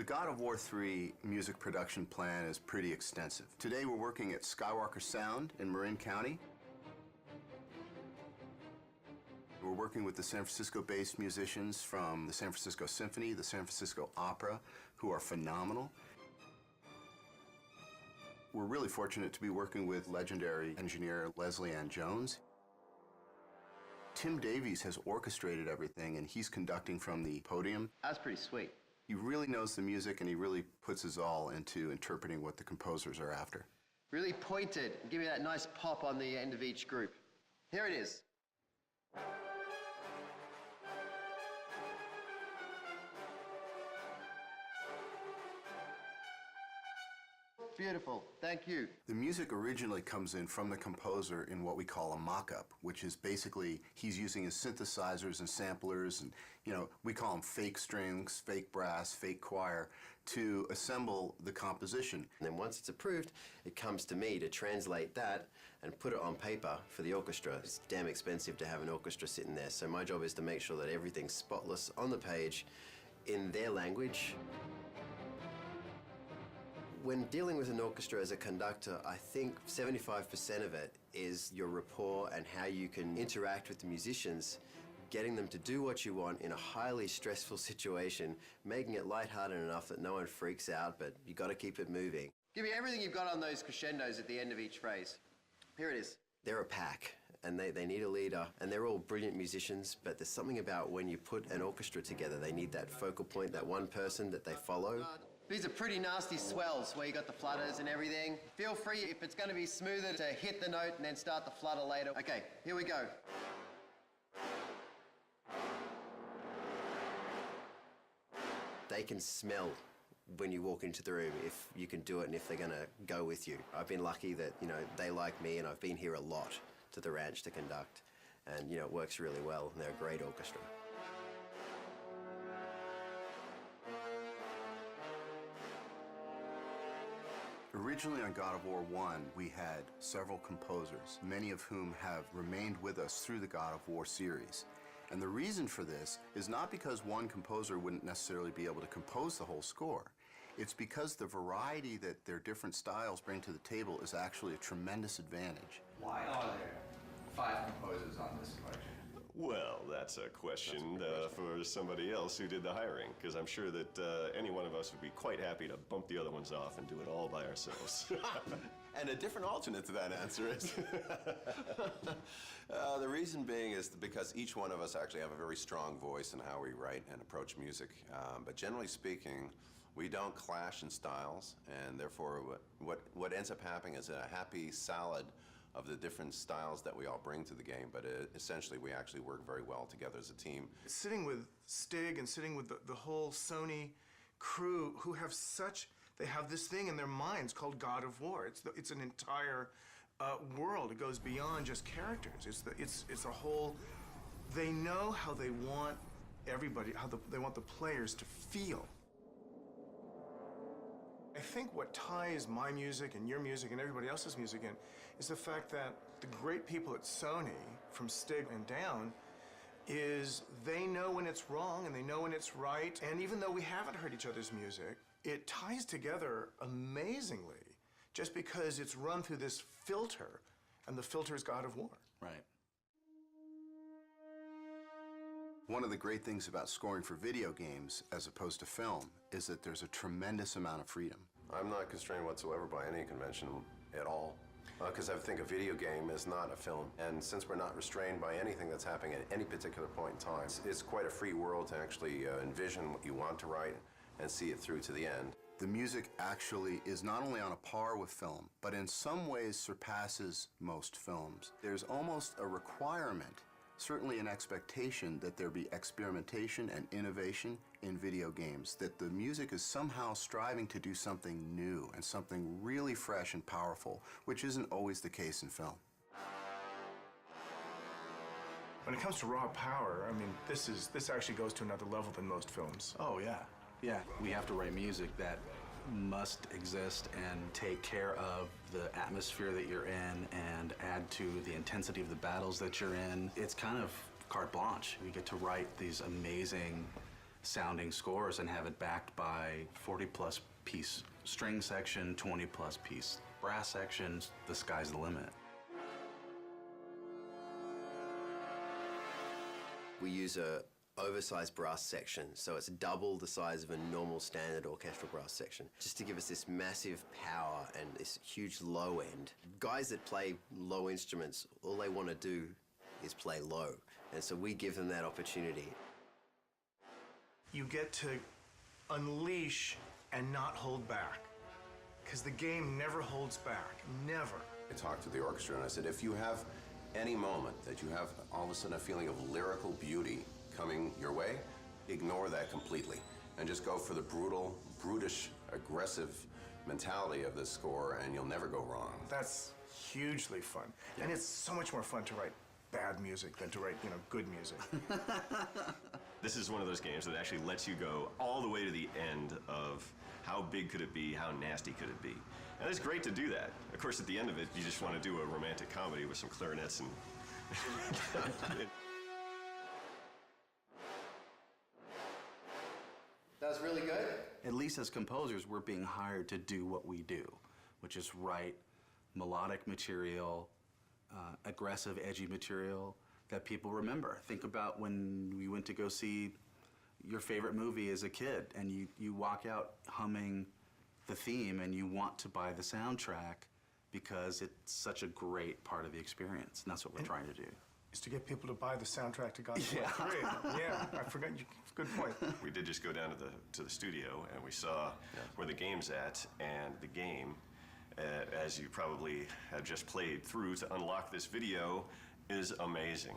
God of War 3 music production plan is pretty extensive. Today we're working at Skywalker Sound in Marin County. We're working with the San Francisco-based musicians from the San Francisco Symphony, the San Francisco Opera, who are phenomenal. We're really fortunate to be working with legendary engineer Leslie Ann Jones. Tim Davies has orchestrated everything, and he's conducting from the podium. That's pretty sweet. He really knows the music, and he really puts his all into interpreting what the composers are after. Really pointed, give you that nice pop on the end of each group. Here it is. Beautiful, thank you. The music originally comes in from the composer in what we call a mock-up, which is basically he's using his synthesizers and samplers, and we call them fake strings, fake brass, fake choir, to assemble the composition. And then once it's approved, it comes to me to translate that and put it on paper for the orchestra. It's damn expensive to have an orchestra sitting there, so my job is to make sure that everything's spotless on the page in their language. When dealing with an orchestra as a conductor, I think 75% of it is your rapport and how you can interact with the musicians, getting them to do what you want in a highly stressful situation, making it lighthearted enough that no one freaks out, but you got to keep it moving. Give me everything you've got on those crescendos at the end of each phrase. Here it is. They're a pack, and they need a leader, and they're all brilliant musicians, but there's something about when you put an orchestra together, they need that focal point, that one person that they follow. These are pretty nasty swells where you got the flutters and everything. Feel free, if it's going to be smoother, to hit the note and then start the flutter later. Okay, here we go. They can smell when you walk into the room if you can do it and if they're going to go with you. I've been lucky that, they like me, and I've been here a lot to the ranch to conduct. And, it works really well, and they're a great orchestra. Originally on God of War 1, we had several composers, many of whom have remained with us through the God of War series. And the reason for this is not because one composer wouldn't necessarily be able to compose the whole score. It's because the variety that their different styles bring to the table is actually a tremendous advantage. Why are there 5 composers on this collection? Well, that's a question for somebody else who did the hiring, because I'm sure that any one of us would be quite happy to bump the other ones off and do it all by ourselves. And a different alternate to that answer is the reason being is because each one of us actually have a very strong voice in how we write and approach music. But generally speaking, we don't clash in styles, and therefore what ends up happening is a happy salad of the different styles that we all bring to the game, but essentially we actually work very well together as a team. Sitting with Stig and sitting with the whole Sony crew who have they have this thing in their minds called God of War. It's an entire world. It goes beyond just characters. It's a whole, they know how they want everybody, they want the players to feel. I think what ties my music and your music and everybody else's music in is the fact that the great people at Sony, from Stig and down, is they know when it's wrong and they know when it's right. And even though we haven't heard each other's music, it ties together amazingly just because it's run through this filter, and the filter is God of War. Right. One of the great things about scoring for video games as opposed to film is that there's a tremendous amount of freedom. I'm not constrained whatsoever by any convention at all, because I think a video game is not a film. And since we're not restrained by anything that's happening at any particular point in time, it's quite a free world to actually envision what you want to write and see it through to the end. The music actually is not only on a par with film, but in some ways surpasses most films. There's almost a requirement, certainly an expectation, that there be experimentation and innovation in video games, that the music is somehow striving to do something new and something really fresh and powerful, which isn't always the case in film. When it comes to raw power, I mean, this actually goes to another level than most films. Oh, yeah. Yeah, we have to write music that must exist and take care of the atmosphere that you're in and add to the intensity of the battles that you're in. It's kind of carte blanche. We get to write these amazing sounding scores and have it backed by 40-plus piece string section, 20-plus piece brass sections. The sky's the limit. We use a oversized brass section, so it's double the size of a normal standard orchestral brass section, just to give us this massive power and this huge low end. Guys that play low instruments, all they want to do is play low, and so we give them that opportunity. You get to unleash and not hold back, because the game never holds back, never. I talked to the orchestra and I said, if you have any moment that you have all of a sudden a feeling of lyrical beauty coming your way, ignore that completely and just go for the brutal, brutish, aggressive mentality of this score, and you'll never go wrong. That's hugely fun. And it's so much more fun to write bad music than to write, good music. This is one of those games that actually lets you go all the way to the end of how big could it be, how nasty could it be. And it's great to do that. Of course, at the end of it, you just want to do a romantic comedy with some clarinets and... That was really good. At least as composers, we're being hired to do what we do, which is write melodic material, aggressive, edgy material that people remember. Think about when we went to go see your favorite movie as a kid, and you walk out humming the theme and you want to buy the soundtrack because it's such a great part of the experience, and that's what we're trying to do. Is to get people to buy the soundtrack to Godzilla 3. Yeah, I forgot. Good point. We did just go down to the studio, and we saw where the game's at, and the game, as you probably have just played through to unlock this video, is amazing.